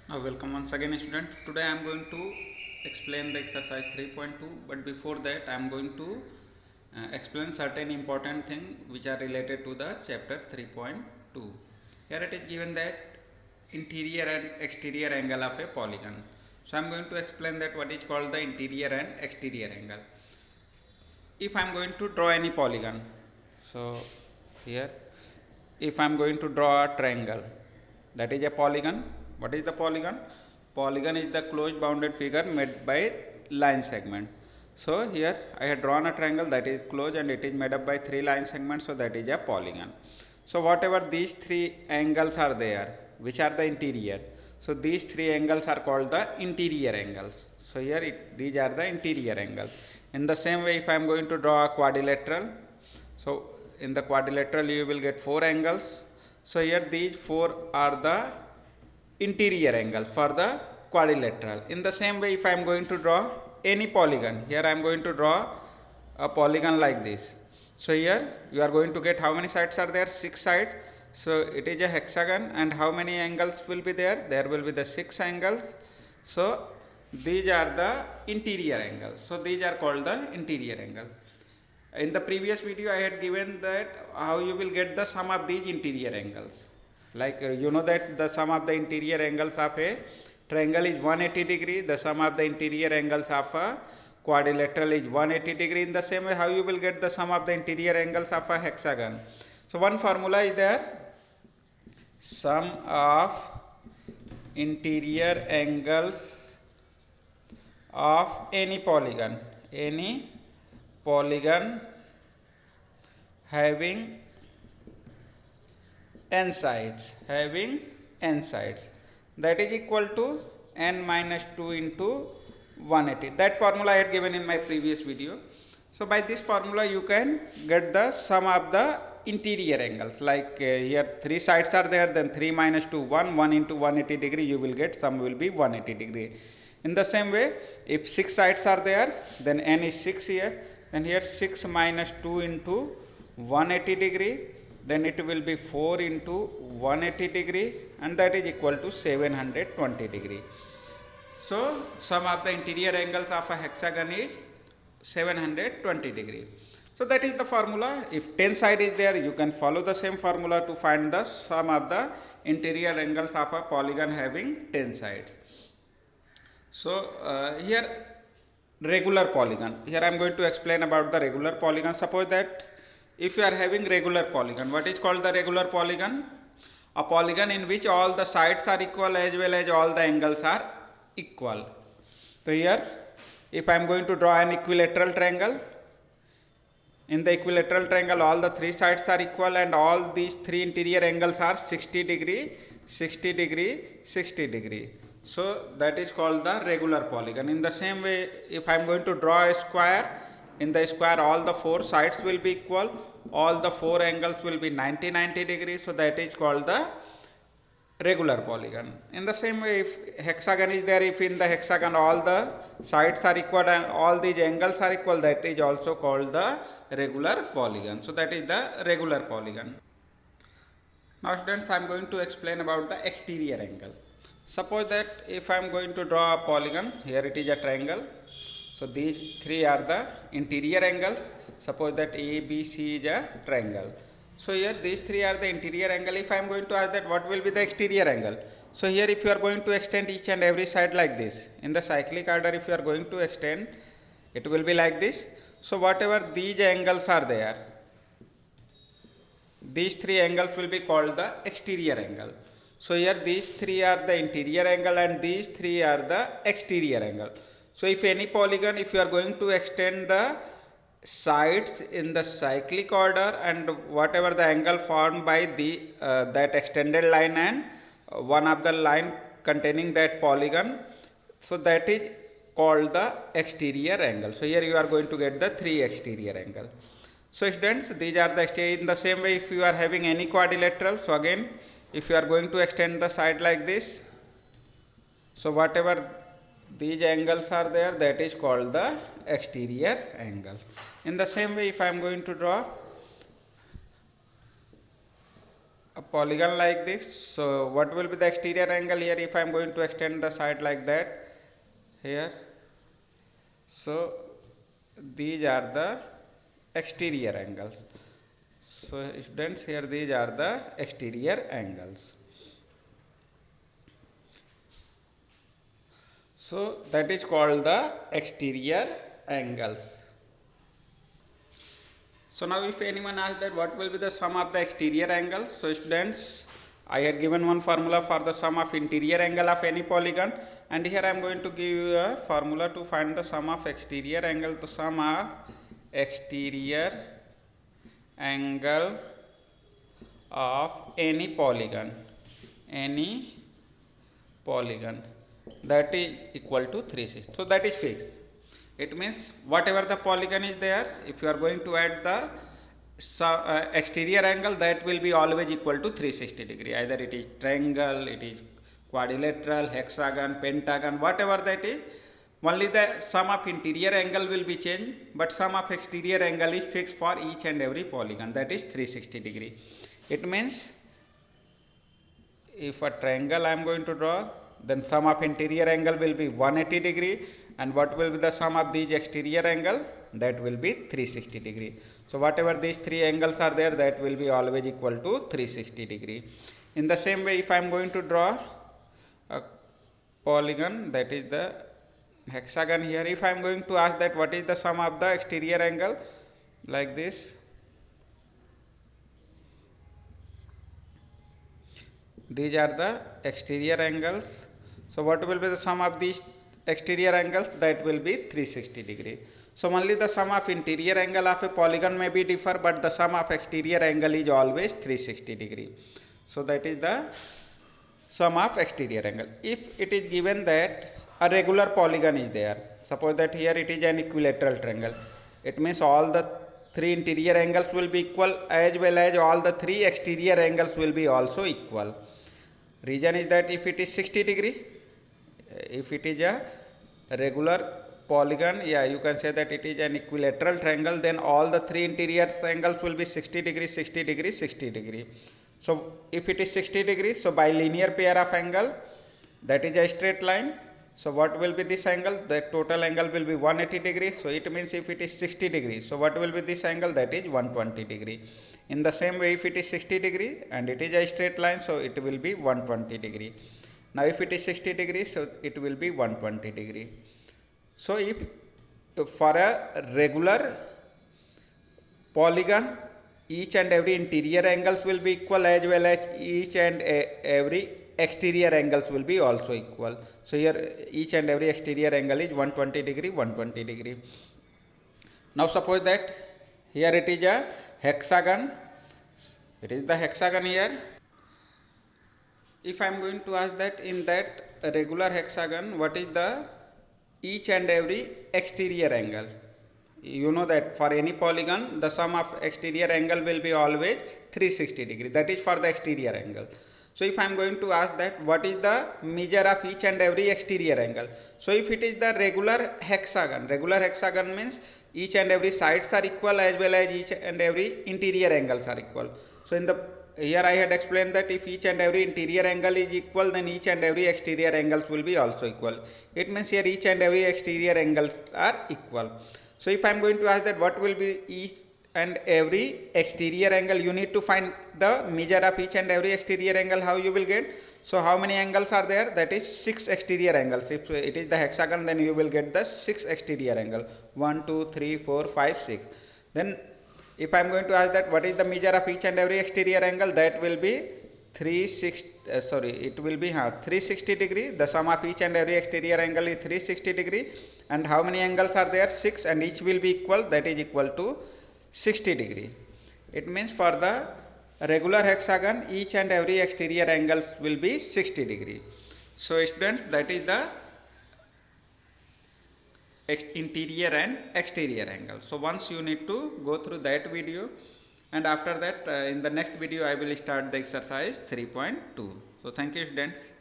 Welcome once again, student. Today I am going to explain the exercise 3.2, but before that I am going to explain certain important things which are related to the chapter 3.2. Here it is given that interior and exterior angle of a polygon. So I am going to explain that what is called the interior and exterior angle. If I am going to draw any polygon, so here if I am going to draw a triangle, that is a polygon. What is the polygon? Polygon is the closed bounded figure made by line segment. So here I have drawn a triangle that is closed and it is made up by 3 line segments, so that is a polygon. So whatever these 3 angles are there, which are the interior, so these 3 angles are called the interior angles. So here these are the interior angles. In the same way, if I am going to draw a quadrilateral, so in the quadrilateral you will get 4 angles. So here these 4 are the interior angles for the quadrilateral. In the same way, if I am going to draw any polygon, here I am going to draw a polygon like this. So here you are going to get how many sides are there? 6 sides. So it is a hexagon, and how many angles will be there? There will be the 6 angles. So these are the interior angles. So these are called the interior angles. In the previous video I had given that how you will get the sum of these interior angles. Like you know that the sum of the interior angles of a triangle is 180 degree, the sum of the interior angles of a quadrilateral is 180 degree. In the same way, how you will get the sum of the interior angles of a hexagon? So one formula is there, sum of interior angles of any polygon having n sides, that is equal to n minus 2 into 180. That formula I had given in my previous video. So by this formula you can get the sum of the interior angles. Like here 3 sides are there, then 3 minus 2 1 into 180 degree, you will get sum will be 180 degree. In the same way, if 6 sides are there, then n is 6 here, then here 6 minus 2 into 180 degree, then it will be 4 into 180 degree, and that is equal to 720 degree. So sum of the interior angles of a hexagon is 720 degree. So that is the formula. If 10 side is there, you can follow the same formula to find the sum of the interior angles of a polygon having 10 sides. So here regular polygon. Here I am going to explain about the regular polygon. Suppose that if you are having regular polygon, what is called the regular polygon? A polygon in which all the sides are equal as well as all the angles are equal. So here if I am going to draw an equilateral triangle, in the equilateral triangle all the 3 sides are equal and all these 3 interior angles are 60 degree, 60 degree, 60 degree. So that is called the regular polygon. In the same way, if I am going to draw a square, in the square all the 4 sides will be equal, all the 4 angles will be 90 degrees, so that is called the regular polygon. In the same way, if hexagon is there, if in the hexagon all the sides are equal and all these angles are equal, that is also called the regular polygon. So that is the regular polygon. Now students, I am going to explain about the exterior angle. Suppose that if I am going to draw a polygon, here it is a triangle. So these 3 are the interior angles. Suppose that ABC is a triangle. So here these 3 are the interior angle. If I am going to ask that what will be the exterior angle. So here if you are going to extend each and every side like this, in the cyclic order if you are going to extend, it will be like this. So whatever these angles are there, these 3 angles will be called the exterior angle. So here these 3 are the interior angle and these 3 are the exterior angle. So if any polygon, if you are going to extend the sides in the cyclic order, and whatever the angle formed by the that extended line and one of the line containing that polygon, so that is called the exterior angle. So here you are going to get the 3 exterior angle. So students, these are the exterior. In the same way, if you are having any quadrilateral, so again if you are going to extend the side like this, so whatever these angles are there, that is called the exterior angle. In the same way, if I am going to draw a polygon like this. So what will be the exterior angle here if I am going to extend the side like that here? So these are the exterior angles. So students, here these are the exterior angles. So that is called the exterior angles. So now if anyone asks that what will be the sum of the exterior angles, so students, I had given one formula for the sum of interior angle of any polygon, and here I am going to give you a formula to find the sum of exterior angle. The sum of exterior angle of any polygon that is equal to 360. So that is fixed. It means whatever the polygon is there, if you are going to add the exterior angle, that will be always equal to 360 degree. Either it is triangle, it is quadrilateral, hexagon, pentagon, whatever that is, only the sum of interior angle will be changed, but sum of exterior angle is fixed for each and every polygon, that is 360 degree. It means if a triangle I am going to draw, then sum of interior angle will be 180 degree, and what will be the sum of these exterior angle? That will be 360 degree. So whatever these three angles are there, that will be always equal to 360 degree. In the same way, if I am going to draw a polygon, that is the hexagon here, if I am going to ask that what is the sum of the exterior angle, like this, these are the exterior angles. So what will be the sum of these exterior angles? That will be 360 degree. So only the sum of interior angle of a polygon may be differ, but the sum of exterior angle is always 360 degree. So that is the sum of exterior angle. If it is given that a regular polygon is there, suppose that here it is an equilateral triangle, it means all the three interior angles will be equal, as well as all the three exterior angles will be also equal. Reason is that if it is 60 degree, if it is a regular polygon, yeah, you can say that it is an equilateral triangle, then all the three interior angles will be 60 degree, 60 degree, 60 degree. So if it is 60 degree, so by linear pair of angle, that is a straight line. So what will be this angle? The total angle will be 180 degree. So it means if it is 60 degree, so what will be this angle? That is 120 degree. In the same way, if it is 60 degree and it is a straight line, so it will be 120 degree. Now if it is 60 degree, so it will be 120 degree. So if for a regular polygon, each and every interior angles will be equal, as well as each and every exterior angles will be also equal. So here each and every exterior angle is 120 degree, 120 degree. Now suppose that here it is a hexagon, it is the hexagon here. If I am going to ask that in that regular hexagon, what is the each and every exterior angle? You know that for any polygon, the sum of exterior angle will be always 360 degree. That is for the exterior angle. So if I am going to ask that what is the measure of each and every exterior angle. So if it is the regular hexagon means each and every sides are equal, as well as each and every interior angles are equal. So in the here I had explained that if each and every interior angle is equal, then each and every exterior angles will be also equal. It means here each and every exterior angles are equal. So if I am going to ask that what will be each and every exterior angle, you need to find the measure of each and every exterior angle. How you will get? So how many angles are there? That is 6 exterior angles. If it is the hexagon, then you will get the 6 exterior angle. 1, 2, 3, 4, 5, 6. Then if I am going to ask that what is the measure of each and every exterior angle, that will be 360 degree. The sum of each and every exterior angle is 360 degree. And how many angles are there? 6, and each will be equal, that is equal to 60 degree. It means for the regular hexagon, each and every exterior angles will be 60 degree. So students, that is the interior and exterior angle. So once you need to go through that video, and after that in the next video I will start the exercise 3.2. So thank you students.